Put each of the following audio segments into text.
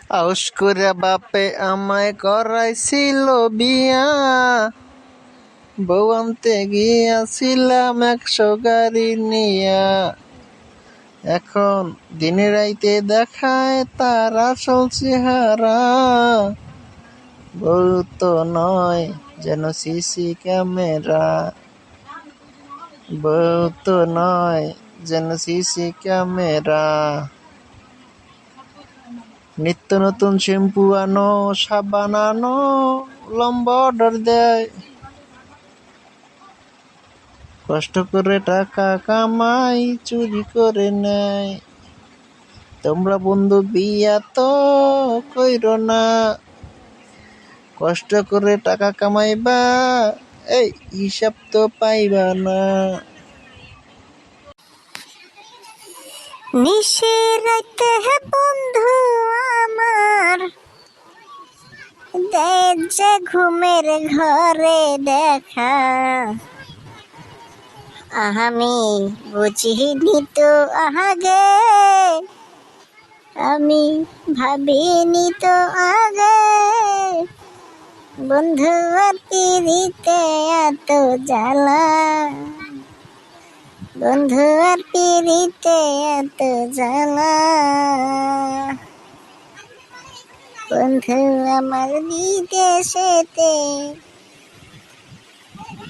আউস করে বাপে আমায় করাইছিল বিয়া, বউ আনতে গিয়াছিলাম 100 গাড়ি নিয়া। এখন দিনে রাইতে দেখায় তার আসল চেহারা, বউ তো নয় যেন সিসি ক্যামেরা, বউ তো নয় যেন সিসি ক্যামেরা। নিত্য নতুন শ্যাম্পু আনো, সাবান আনো, লম্বা অর্ডার দেয়। কষ্ট করে টাকা কামাই চুরি করে নেয়। তোমরা বন্ধু বিয়া তো কইরো না, কষ্ট করে টাকা কামাইবা এই হিসাব তো পাইবা না। নিশিরাতে বন্ধু আমার দেখ যে ঘুমের ঘরে দেখা, আমি বুঝিনি তো আগে, আমি ভাবিনি তো আগে, বন্ধু আর পিরিতে এত জ্বালা, বন্ধু আর পিরিতে এত জ্বালা। বন্ধু আমার বিদেশেতে,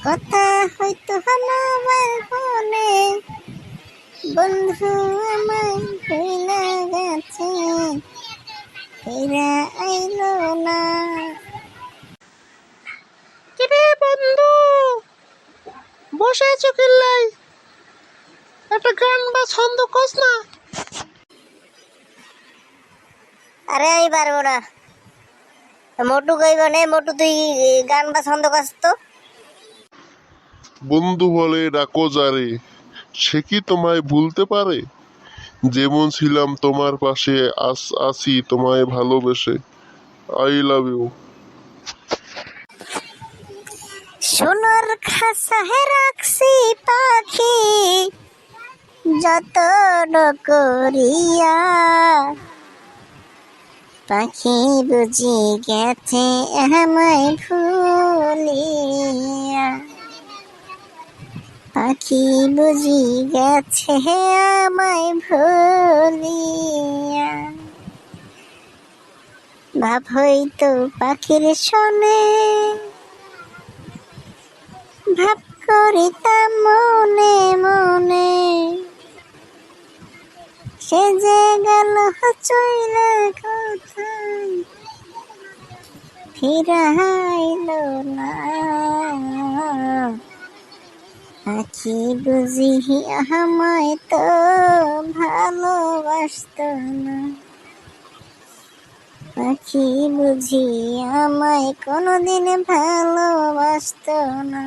কথা হয়তো আমার ফোনে, বন্ধু আমার ভুইলা গেছে, ফিরা আইলো না। কিরে বন্ধু, বসে আছো কিল্লাই? একটা গান বা ছন্দ কস না। আরে আমি পারবো না, মোটু গাইব নে। মোটু তুই গান বা ছন্দ কাস তো। বন্ধু বলে ডাকো যারে, সে কি তোমায় ভুলতে পারে? যেমন ছিলাম তোমার পাশে, আছি তোমায় ভালোবেসে। I love you. সোনার খাসায় রাখছি পাখি যতন করিয়া, পাখি বুঝি গেছে আমায় ভুলিয়া, পাখি বুঝি গেছে আমায় ভুলিয়া। ভাব হইতো পাখির শোনে, ভাব করিতাম মনে মনে, সে যে গেল চইলা কোথায়, ফিরাইল না। পাখি বুঝি আমায় তো ভালোবাসত না, পাখি বুঝি আমায় কোনোদিন ভালোবাসত না।